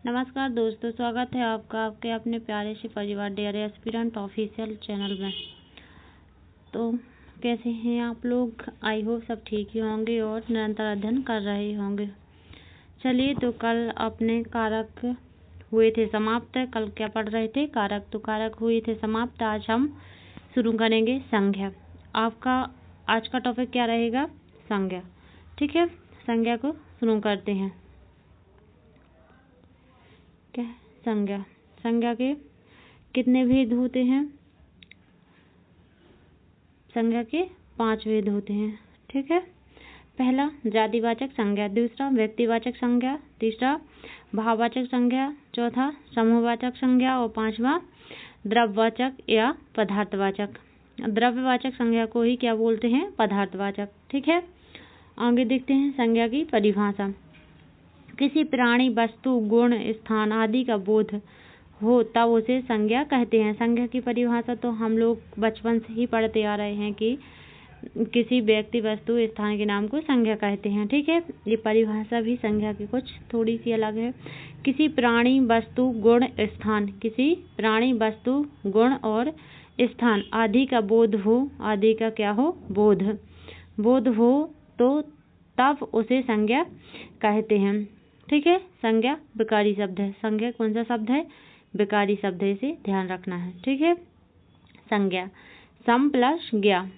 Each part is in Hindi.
नमस्कार दोस्तों, स्वागत है आपका आपके अपने प्यारे से परिवार डेयर एस्पिरेंट ऑफिशियल चैनल में। तो कैसे हैं आप लोग? आई होप सब ठीक ही होंगे और निरंतर अध्ययन कर रहे होंगे। चलिए, तो कल अपने कारक हुए थे समाप्त। कल क्या पढ़ रहे थे? कारक। तो कारक हुए थे समाप्त। आज हम शुरू करेंगे संज्ञा। आपका आज का टॉपिक क्या रहेगा? संज्ञा। ठीक है, संज्ञा को शुरू करते हैं। क्या संज्ञा? संज्ञा के कितने भेद होते हैं? संज्ञा के 5 भेद होते हैं। ठीक है, पहला जातिवाचक संज्ञा, दूसरा व्यक्तिवाचक संज्ञा, तीसरा भाववाचक संज्ञा, चौथा समूहवाचक संज्ञा और पांचवा द्रव्यवाचक या पदार्थवाचक। द्रव्यवाचक संज्ञा को ही क्या बोलते हैं? पदार्थवाचक। ठीक है, आगे देखते हैं संज्ञा की परिभाषा। किसी प्राणी, वस्तु, गुण, स्थान आदि का बोध हो तब उसे संज्ञा कहते हैं। संज्ञा की परिभाषा तो हम लोग बचपन से ही पढ़ते आ रहे हैं कि किसी व्यक्ति, वस्तु, स्थान के नाम को संज्ञा कहते हैं। ठीक है, ये परिभाषा भी संज्ञा की कुछ थोड़ी सी अलग है। किसी प्राणी, वस्तु, गुण, स्थान, किसी प्राणी, वस्तु, गुण और स्थान आदि का बोध हो, आदि का क्या हो? बोध हो तो तब उसे संज्ञा कहते हैं। ठीक है, संज्ञा विकारी शब्द है। संज्ञा कौन सा शब्द है? विकारी शब्द है, इसे ध्यान रखना है। ठीक है, संज्ञा सम प्लस ज्ञा,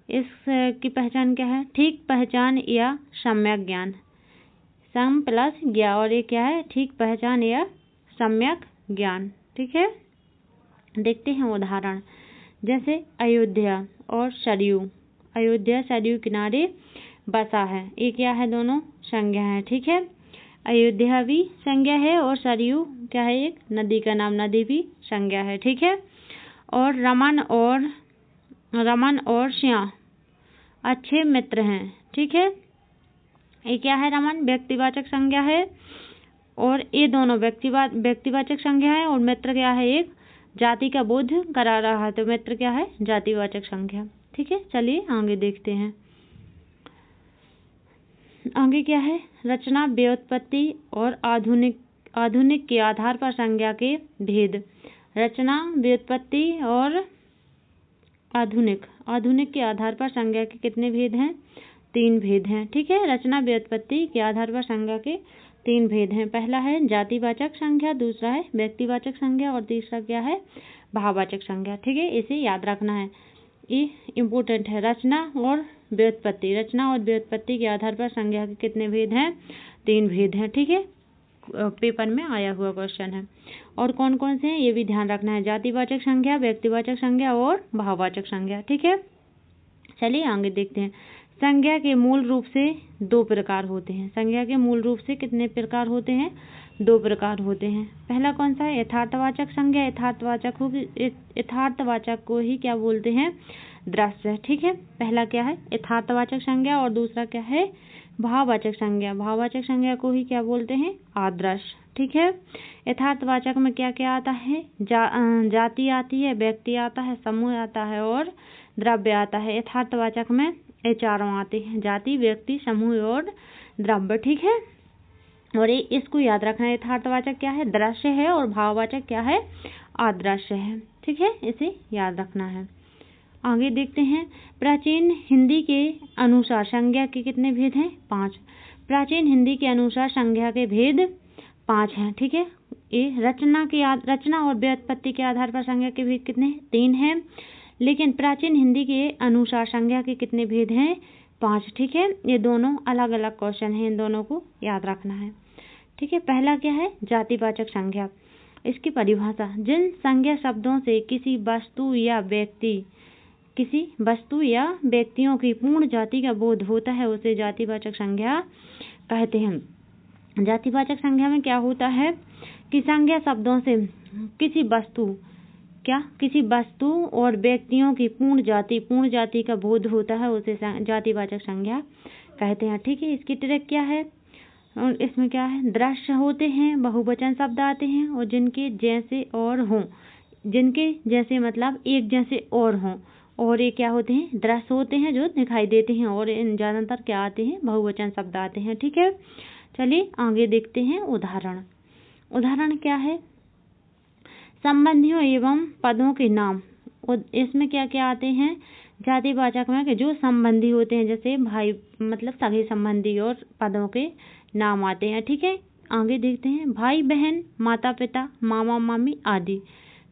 इसकी पहचान क्या है? ठीक पहचान या सम्यक ज्ञान। सम प्लस ज्ञा और ये क्या है? ठीक पहचान या सम्यक ज्ञान। ठीक है, देखते हैं उदाहरण। जैसे अयोध्या और सरयू। अयोध्या सरयू किनारे बसा है, ये क्या है? दोनों संज्ञा है। ठीक है, अयोध्या भी संज्ञा है और सरयू क्या है? एक नदी का नाम, नदी भी संज्ञा है। ठीक है, और रमन और श्याम अच्छे मित्र हैं। ठीक है, ये क्या है? रमन व्यक्तिवाचक संज्ञा है और ये दोनों व्यक्तिवाचक संज्ञा है और मित्र क्या है? एक जाति का बोध करा रहा है, तो मित्र क्या है? जातिवाचक संज्ञा। ठीक है, चलिए आगे देखते हैं। आगे क्या है? रचना, व्युत्पत्ति और आधुनिक के आधार पर संज्ञा के भेद। रचना, व्युत्पत्ति और आधुनिक के आधार पर संज्ञा के कितने भेद हैं? 3 भेद हैं। ठीक है, रचना व्युत्पत्ति के आधार पर संज्ञा के 3 भेद हैं। पहला है जातिवाचक संज्ञा, दूसरा है व्यक्तिवाचक संज्ञा और तीसरा क्या है? भाववाचक संज्ञा। ठीक है, इसे याद रखना है, ये इम्पोर्टेंट है। रचना और व्युत्पत्ति के आधार पर संज्ञा के कितने भेद हैं? 3 भेद हैं। ठीक है, पेपर में आया हुआ क्वेश्चन है। और कौन कौन से हैं ये भी ध्यान रखना है। जातिवाचक संज्ञा, व्यक्तिवाचक संज्ञा और भाववाचक संज्ञा। ठीक है, चलिए आगे देखते हैं। संज्ञा के मूल रूप से 2 प्रकार होते हैं। संज्ञा के मूल रूप से कितने प्रकार होते हैं? 2 प्रकार होते हैं। पहला कौन सा है? यथार्थवाचक संज्ञा। यथार्थवाचक को ही क्या बोलते हैं? दृश्य। ठीक है, पहला क्या है? यथार्थवाचक संज्ञा और दूसरा क्या है? भाववाचक संज्ञा। भाववाचक संज्ञा को ही क्या बोलते हैं? आदर्श। ठीक है, यथार्थवाचक में क्या क्या आता है? जाति आती है, व्यक्ति आता है, समूह आता है और द्रव्य आता है। यथार्थवाचक में ये चारों आते हैं, जाति, व्यक्ति, समूह और द्रव्य। ठीक है, और ये इसको याद रखना है। यथार्थवाचक क्या है? दृश्य है और भाववाचक क्या है? अदृश्य है। ठीक है, इसे याद रखना है। आगे देखते हैं। प्राचीन हिंदी के अनुसार संज्ञा के कितने भेद हैं? 5। प्राचीन हिंदी के अनुसार संज्ञा के भेद 5 हैं। ठीक है, ये रचना और व्युत्पत्ति के आधार पर संज्ञा के भेद कितने? 3 हैं। लेकिन प्राचीन हिंदी के अनुसार संज्ञा के कितने भेद हैं? 5। ठीक है, ये दोनों अलग अलग क्वेश्चन हैं, इन दोनों को याद रखना है। ठीक है, पहला क्या है? जातिवाचक संज्ञा। इसकी परिभाषा। जिन संज्ञा शब्दों से किसी वस्तु या व्यक्तियों की पूर्ण जाति का बोध होता है उसे जातिवाचक संज्ञा कहते हैं। जातिवाचक संज्ञा में क्या होता है कि संज्ञा शब्दों से किसी वस्तु और व्यक्तियों की पूर्ण जाति का बोध होता है उसे जातिवाचक संज्ञा कहते हैं। ठीक है, इसकी ट्रिक क्या है? इसमें क्या है? दृश्य होते हैं, बहुवचन शब्द आते हैं और जिनके जैसे और हों, जिनके जैसे मतलब एक जैसे और हों, और ये क्या होते हैं? दृश्य होते हैं जो दिखाई देते हैं और इन ज्यादातर क्या आते हैं? बहुवचन शब्द आते हैं। ठीक है, चलिए आगे देखते हैं उदाहरण। उदाहरण क्या है, संबंधियों एवं पदों के नाम। इसमें क्या क्या आते हैं, जातिवाचक में कि जो संबंधी होते हैं, जैसे भाई मतलब सगे संबंधी, और पदों के नाम आते हैं। ठीक है, आगे देखते हैं, भाई बहन, माता पिता, मामा मामी आदि।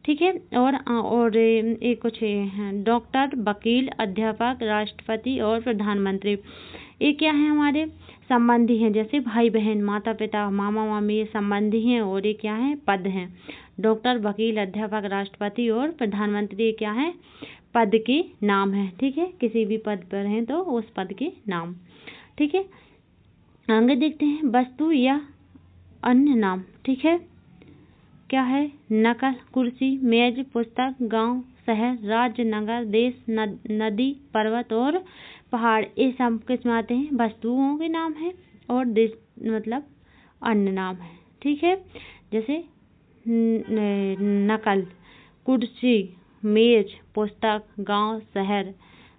ठीक है, और एक कुछ हैं, डॉक्टर, वकील, अध्यापक, राष्ट्रपति और प्रधानमंत्री। ये क्या है, हमारे संबंधी हैं, जैसे भाई बहन, माता पिता, मामा मामी, ये संबंधी हैं। और ये क्या है, पद हैं, डॉक्टर, वकील, अध्यापक, राष्ट्रपति और प्रधानमंत्री। क्या है, पद के नाम है। ठीक है, किसी भी पद पर हैं तो उस पद के नाम। ठीक है, आगे देखते हैं, वस्तु या अन्य नाम। ठीक है, क्या है, नकल, कुर्सी, मेज, पुस्तक, गांव, शहर, राज्य, नगर, देश, नदी, पर्वत और पहाड़। ये सब किस में आते हैं, वस्तुओं के नाम है, और देश मतलब अन्य नाम है। ठीक है, जैसे नकल, कुर्सी, मेज, पुस्तक, गांव, शहर,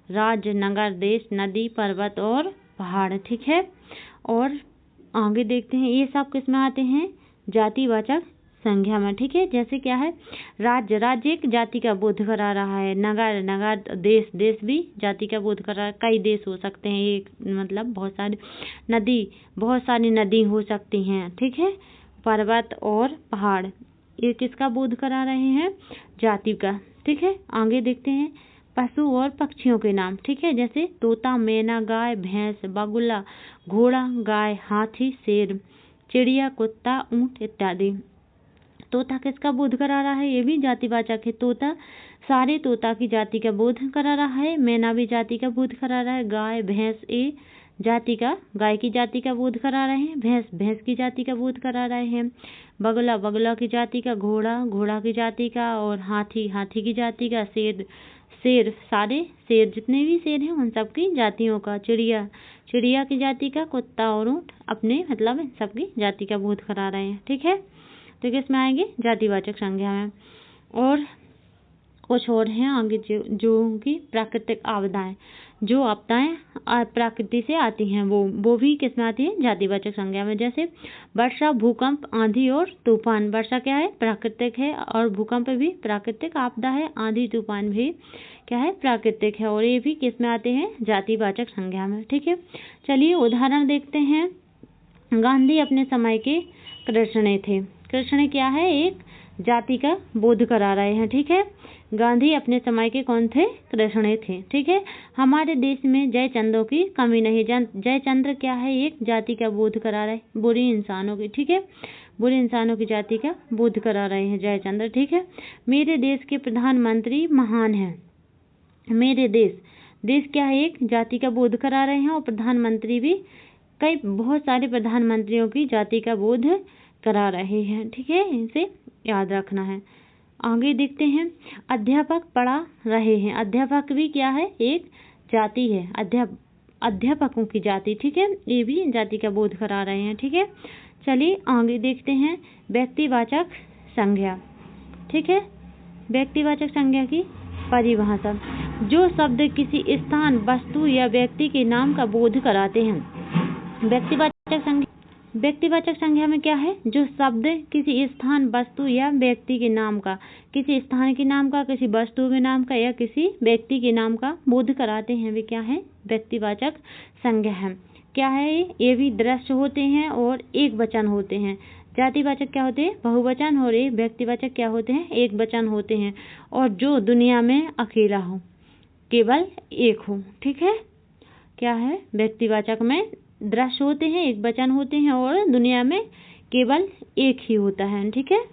राज्य, नगर, देश, नदी, पर्वत और पहाड़। ठीक है, और आगे देखते हैं, ये सब किस में आते हैं, जातिवाचक संज्ञा में। ठीक है, जैसे क्या है, राज्य, राज्य एक जाति का बोध करा रहा है। नगर, नगर, देश, देश भी जाति का बोध कर रहा है। कई देश हो सकते हैं, एक मतलब बहुत सारी नदी, बहुत सारी नदी हो सकती हैं। ठीक है, पर्वत और पहाड़, ये किसका बोध करा रहे हैं, जाति का। ठीक है, आगे देखते हैं, पशु और पक्षियों के नाम। ठीक है, जैसे तोता, मैना, गाय, भैंस, बगुला, घोड़ा, गाय, हाथी, शेर, चिड़िया, कुत्ता, ऊंट इत्यादि। तोता किसका बोध करा रहा है, ये भी जातिवाचक है। तोता सारे तोता की जाति का बोध करा रहा है। मैना भी जाति का बोध करा रहा है। गाय, भैंस, ये जाति का, गाय की जाति का बोध करा रहे हैं। भैंस, भैंस की जाति का बोध करा रहे हैं। बगुला, बगुला की जाति का। घोड़ा, घोड़ा की जाति का। और हाथी, हाथी की जाति का। शेर, शेर, सारे शेर, जितने भी शेर हैं उन सब की जातियों का। चिड़िया, चिड़िया की जाति का। कुत्ता और ऊंट अपने मतलब इन सबकी जाति का बोध करा रहे हैं। ठीक है, तो किसमें आएंगे, जातिवाचक संज्ञा में। और कुछ और हैं आगे, जो कि प्राकृतिक आपदाएं, जो आपदाएं प्रकृति से आती हैं, वो भी किसमें आती है, जातिवाचक संज्ञा में। जैसे वर्षा, भूकंप, आंधी और तूफान। वर्षा क्या है, प्राकृतिक है, और भूकंप भी प्राकृतिक आपदा है। आंधी तूफान भी क्या है, प्राकृतिक है, और ये भी किसमें आते हैं, जातिवाचक संज्ञा में। ठीक है, चलिए उदाहरण देखते हैं। गांधी अपने समय के कृष्ण थे। कृष्ण क्या है, एक जाति का बोध करा रहे हैं। ठीक है, गांधी अपने समय के कौन थे, कृष्ण थे। ठीक है, हमारे देश में जयचंद्रों की कमी नहीं। जयचंद्र क्या है, एक जाति का बोध करा रहे, बुरी इंसानों की। ठीक है, बुरे इंसानों की जाति का बोध करा रहे हैं जयचंद्र। ठीक है, मेरे देश के प्रधानमंत्री महान हैं। मेरे देश, देश क्या है, एक जाति का बोध करा रहे हैं, और प्रधानमंत्री भी कई बहुत सारे प्रधानमंत्रियों की जाति का बोध करा रहे हैं। ठीक है, इसे याद रखना है। आगे देखते हैं, अध्यापक पढ़ा रहे हैं। अध्यापक भी क्या है, एक जाति है, अध्यापकों की जाति। ठीक है, ये भी जाति का बोध करा रहे हैं। ठीक है, चलिए आगे देखते हैं, व्यक्तिवाचक संज्ञा। ठीक है, व्यक्तिवाचक संज्ञा की परिभाषा, जो शब्द किसी स्थान, वस्तु या व्यक्ति के नाम का बोध कराते हैं। व्यक्तिवाचक संज्ञा में क्या है, जो शब्द किसी स्थान, वस्तु या व्यक्ति के नाम का, किसी स्थान के नाम का, किसी वस्तु के नाम का या किसी व्यक्ति के नाम का बोध कराते हैं, वे क्या है, व्यक्तिवाचक संज्ञा है। क्या है, ये भी दृश्य होते हैं और एक वचन होते हैं। जातिवाचक क्या होते हैं, बहुवचन, और ये व्यक्तिवाचक क्या होते हैं, एक वचन होते हैं, और जो दुनिया में अकेला हो, केवल एक हो। ठीक है, क्या है, व्यक्तिवाचक में दृश्य होते हैं, एक वचन होते हैं, और दुनिया में केवल एक ही होता है। ठीक है,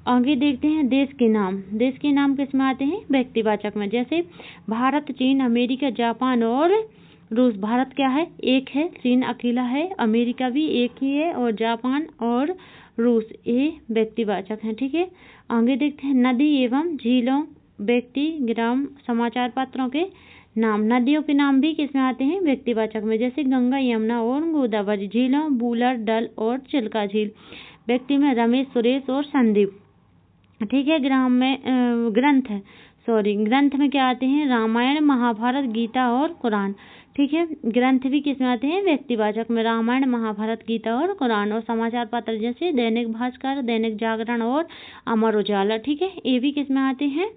आगे देखते हैं, देश के नाम। देश के नाम किस में आते हैं, व्यक्तिवाचक में। जैसे भारत, चीन, अमेरिका, जापान और रूस। भारत क्या है, एक है, चीन अकेला है, अमेरिका भी एक ही है, और जापान और रूस ये व्यक्तिवाचक हैं। ठीक है, आगे देखते हैं, नदी एवं झीलों, व्यक्ति, ग्राम, समाचार पत्रों के नाम। नदियों के नाम भी किसमें आते हैं, व्यक्तिवाचक में। जैसे गंगा, यमुना और गोदावरी। झीलों, बूलर, डल और चिल्का झील। व्यक्ति में रमेश, सुरेश और संदीप। ठीक है, ग्रंथ में क्या आते हैं, रामायण, महाभारत, गीता और कुरान। ठीक है। ग्रंथ भी किसमें आते हैं? व्यक्तिवाचक में। रामायण, महाभारत, गीता और कुरान। और समाचार पत्र जैसे दैनिक भास्कर, दैनिक जागरण और अमर उजाला। ठीक है, ये भी किसमें आते हैं?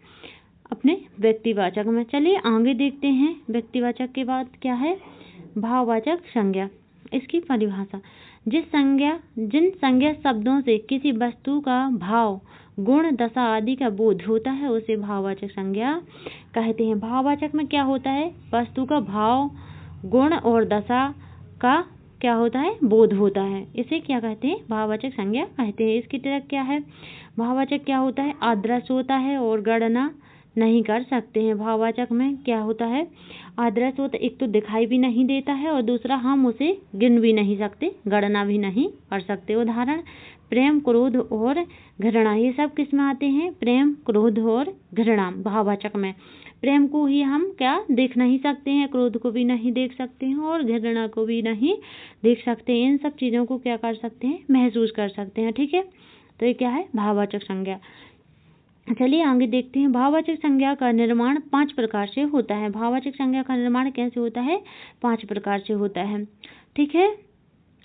अपने व्यक्तिवाचक में। चलिए आगे देखते हैं। व्यक्तिवाचक के बाद क्या है? भाववाचक संज्ञा। इसकी परिभाषा, जिन संज्ञा शब्दों से किसी वस्तु का भाव, गुण, दशा आदि का बोध होता है उसे भाववाचक संज्ञा कहते हैं। भाववाचक में क्या होता है? वस्तु का भाव, गुण और दशा का क्या होता है? बोध होता है। इसे क्या कहते हैं? भाववाचक संज्ञा कहते हैं। इसकी तरह क्या है? भाववाचक क्या होता है? आदर्श होता है और गणना नहीं कर सकते हैं। भाववाचक में क्या होता है? आदर्श होता, एक तो दिखाई भी नहीं देता है और दूसरा हम उसे गिन भी नहीं सकते, गणना भी नहीं कर सकते। उदाहरण, प्रेम, क्रोध और घृणा, ये सब किस में आते हैं? प्रेम, क्रोध और घृणा भाववाचक में। प्रेम को ही हम क्या देख नहीं सकते हैं, क्रोध को भी नहीं देख सकते हैं और घृणा को भी नहीं देख सकते। इन सब चीज़ों को क्या कर सकते हैं? महसूस कर सकते हैं। ठीक है, तो ये क्या है? भाववाचक संज्ञा। चलिए आगे देखते हैं। भाववाचक संज्ञा का निर्माण 5 प्रकार से होता है। भाववाचक संज्ञा का निर्माण कैसे होता है? 5 प्रकार से होता है। ठीक है,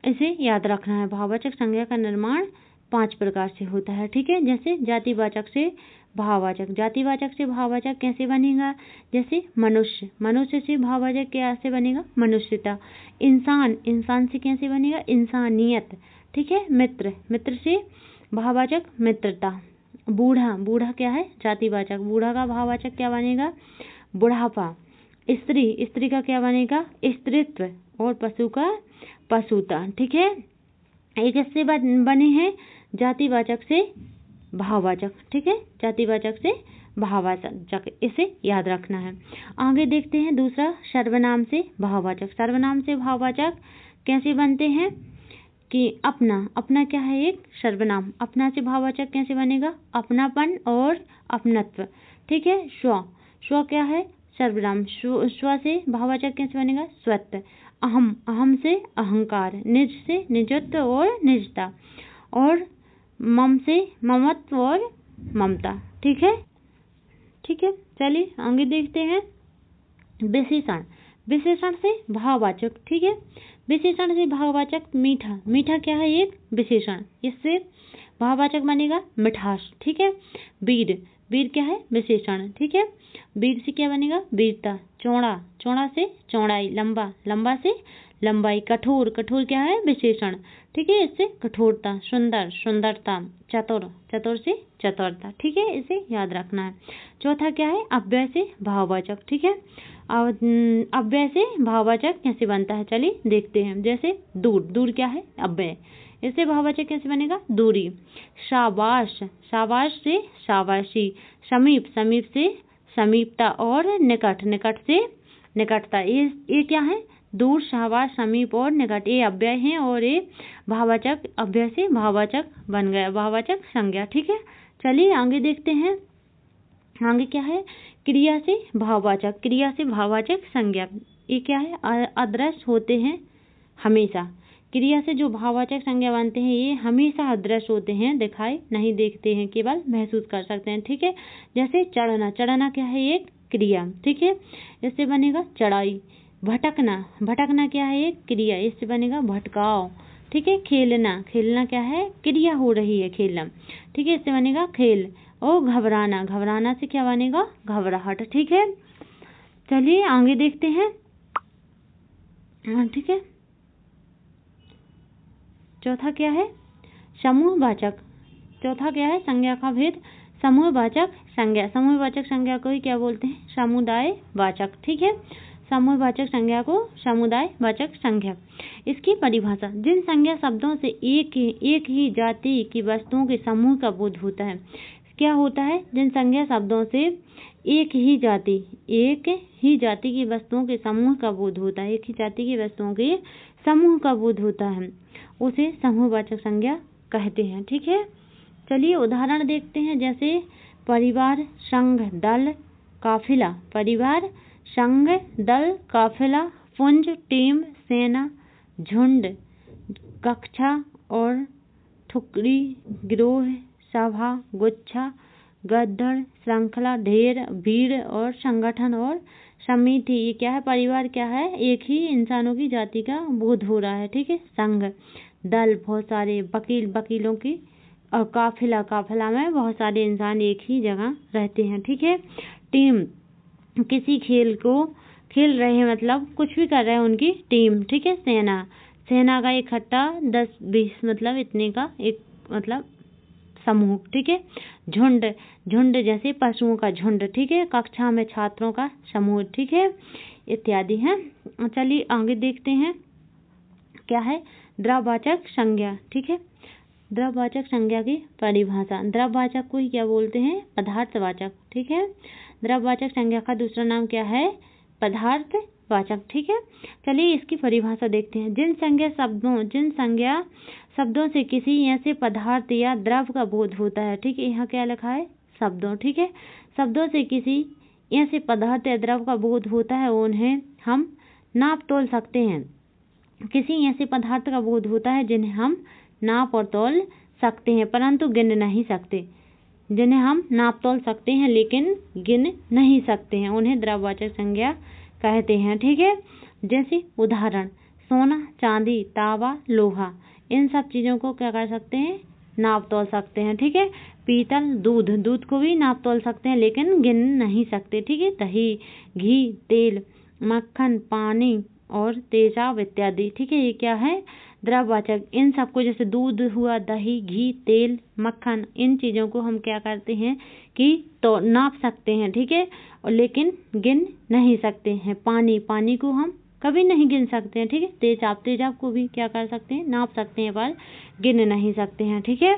इसे याद रखना है। भाववाचक संज्ञा का निर्माण 5 प्रकार से होता है। ठीक है, जैसे जातिवाचक से भाववाचक। जातिवाचक से भाववाचक कैसे बनेगा? जैसे मनुष्य, मनुष्य से भाववाचक कैसे बनेगा? मनुष्यता। इंसान, इंसान से कैसे बनेगा? इंसानियत। ठीक है, मित्र, मित्र से भाववाचक मित्रता। बूढ़ा, बूढ़ा क्या है? जातिवाचक। बूढ़ा का भाववाचक क्या बनेगा? बुढ़ापा। स्त्री, स्त्री का क्या बनेगा? स्त्रीत्व। और पशु का पशुता। ठीक है, एक इससे बने हैं जातिवाचक से भाववाचक। ठीक है, जातिवाचक से भाववाचक, इसे याद रखना है। आगे देखते हैं दूसरा, सर्वनाम से भाववाचक। सर्वनाम से भाववाचक कैसे बनते हैं? कि अपना, अपना क्या है? एक सर्वनाम। अपना से भाववाचक कैसे बनेगा? अपनापन और अपनत्व। ठीक है, स्व, स्व क्या है? सर्वनाम। स्व से भाववाचक कैसे बनेगा? स्वत्व। अहम, अहम से अहंकार। निज से निजत्व और निजता। और मम से ममत्व और ममता। ठीक है, ठीक है, चलिए आगे देखते हैं। विशेषण, विशेषण से भाववाचक। ठीक है, विशेषण से भाववाचक मीठा, मीठा क्या है? एक विशेषण। इससे भाववाचक बनेगा मिठास। ठीक है, वीर, वीर क्या है? विशेषण। ठीक है, वीर से क्या बनेगा? वीरता। चौड़ा, चौड़ा से चौड़ाई। लंबा, लंबा से लंबाई। कठोर, कठोर क्या है? विशेषण। ठीक है, इससे कठोरता। सुंदर, सुंदरता। चतुर, चतुर से चतुरता। ठीक है, इसे याद रखना है। चौथा क्या है? अव्यय से भाववाचक। ठीक है, अव्यय से भाववाचक कैसे बनता है? चलिए देखते हैं। जैसे दूर, दूर क्या है? अव्यय। इससे भाववाचक कैसे बनेगा? दूरी। शाबाश, शाबाश से शाबाशी। समीप, समीप से समीपता। और निकट, निकट से निकटता। ये क्या है? दूर, शाबाश, समीप और निकट, ये अव्यय हैं और ये भाववाचक, अव्यय से भाववाचक बन गया, भाववाचक संज्ञा। ठीक है, चलिए आगे देखते हैं। आगे क्या है? क्रिया से भाववाचक। क्रिया से भाववाचक संज्ञा, ये क्या है? अदृश्य होते हैं हमेशा। क्रिया से जो भाववाचक संज्ञा बनते हैं ये हमेशा अदृश्य होते हैं, दिखाई नहीं देखते हैं, केवल महसूस कर सकते हैं। ठीक है, जैसे चढ़ना, चढ़ना क्या है? एक क्रिया। ठीक है, इससे बनेगा चढ़ाई। भटकना, भटकना क्या है? एक क्रिया। इससे बनेगा भटकाव। ठीक है, खेलना, खेलना क्या है? क्रिया हो रही है, खेलना। ठीक है, इससे बनेगा खेल। और घबराना, घबराना से क्या बनेगा? घबराहट। ठीक है, चलिए आगे देखते हैं। ठीक है, चौथा क्या है? समूहवाचक। चौथा क्या है? संज्ञा का भेद। समूहवाचक संज्ञा, समूहवाचक संज्ञा को ही क्या बोलते हैं? समुदायवाचक। ठीक है, समूहवाचक संज्ञा को समुदायवाचक संज्ञा। इसकी परिभाषा, जिन संज्ञा शब्दों से एक ही जाति की वस्तुओं के समूह का बोध होता है। क्या होता है? जिन संज्ञा शब्दों से एक ही जाति की वस्तुओं के समूह का बोध होता है, एक ही जाति की वस्तुओं के समूह का बोध होता है, उसे समूहवाचक संज्ञा कहते हैं। ठीक है, चलिए उदाहरण देखते हैं। जैसे परिवार, संघ, दल, काफिला। परिवार, संघ, दल, काफिला, पुंज, टीम, सेना, झुंड, कक्षा और टुकड़ी, गिरोह, सभा, गुच्छा, गद्दड़, श्रृंखला, ढेर, भीड़ और संगठन और समिति, ये क्या है? परिवार क्या है? एक ही इंसानों की जाति का बोध हो रहा है, ठीक है। संघ, दल, बहुत सारे, वकील, वकीलों की, और काफिला, काफिला में बहुत सारे इंसान एक ही जगह रहते हैं, ठीक है। टीम, किसी खेल को खेल रहे हैं, मतलब कुछ भी कर रहे हैं, उनकी टीम, ठीक है। सेना, सेना का इकट्ठा 10-20, मतलब इतने का एक मतलब समूह, ठीक है। झुंड, झुंड जैसे पशुओं का झुंड, ठीक है। कक्षा में छात्रों का समूह, ठीक है, इत्यादि हैं। चलिए आगे देखते हैं क्या है द्रववाचक संज्ञा, ठीक है। द्रववाचक संज्ञा की परिभाषा, द्रववाचक को ही क्या बोलते हैं? पदार्थवाचक, ठीक है। द्रववाचक संज्ञा का दूसरा नाम क्या है? पदार्थवाचक, ठीक है। चलिए इसकी परिभाषा देखते हैं। जिन संज्ञा शब्दों से किसी ऐसे पदार्थ या द्रव का बोध होता है, ठीक है। यहाँ क्या लिखा है? शब्दों, ठीक है। शब्दों से किसी ऐसे पदार्थ या द्रव का बोध होता है, उन्हें हम नाप तोल सकते हैं। किसी ऐसे पदार्थ का बोध होता है जिन्हें हम नाप और तोल सकते हैं, परंतु गिन नहीं सकते। जिन्हें हम नाप तोल सकते हैं लेकिन गिन नहीं सकते हैं, उन्हें द्रववाचक संज्ञा कहते हैं, ठीक है। जैसे उदाहरण, सोना, चांदी, तांबा, लोहा, इन सब चीजों को क्या कर सकते हैं? नाप तोल सकते हैं, ठीक है। पीतल, दूध, दूध को भी नाप तोल सकते हैं लेकिन गिन नहीं सकते, ठीक है। दही, घी, तेल, मक्खन, पानी और तेजाब इत्यादि, ठीक है। ये क्या है? द्रववाचक। इन सबको, जैसे दूध हुआ, दही, घी, तेल, मक्खन, इन चीजों को हम क्या करते हैं कि तो नाप सकते हैं, ठीक है, और लेकिन गिन नहीं सकते हैं। पानी, पानी को हम कभी नहीं गिन सकते हैं, ठीक है। तेजाब, तेजाब को भी क्या कर सकते हैं? नाप सकते हैं पर गिन नहीं सकते हैं, ठीक है।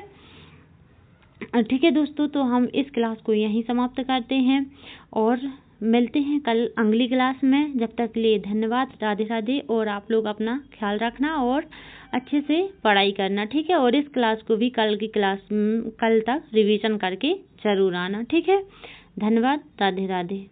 ठीक है दोस्तों, तो हम इस क्लास को यहीं समाप्त करते हैं और मिलते हैं कल अगली क्लास में। जब तक के लिए धन्यवाद, राधे राधे। और आप लोग अपना ख्याल रखना और अच्छे से पढ़ाई करना, ठीक है। और इस क्लास को भी कल तक रिवीजन करके जरूर आना, ठीक है। धन्यवाद, राधे राधे।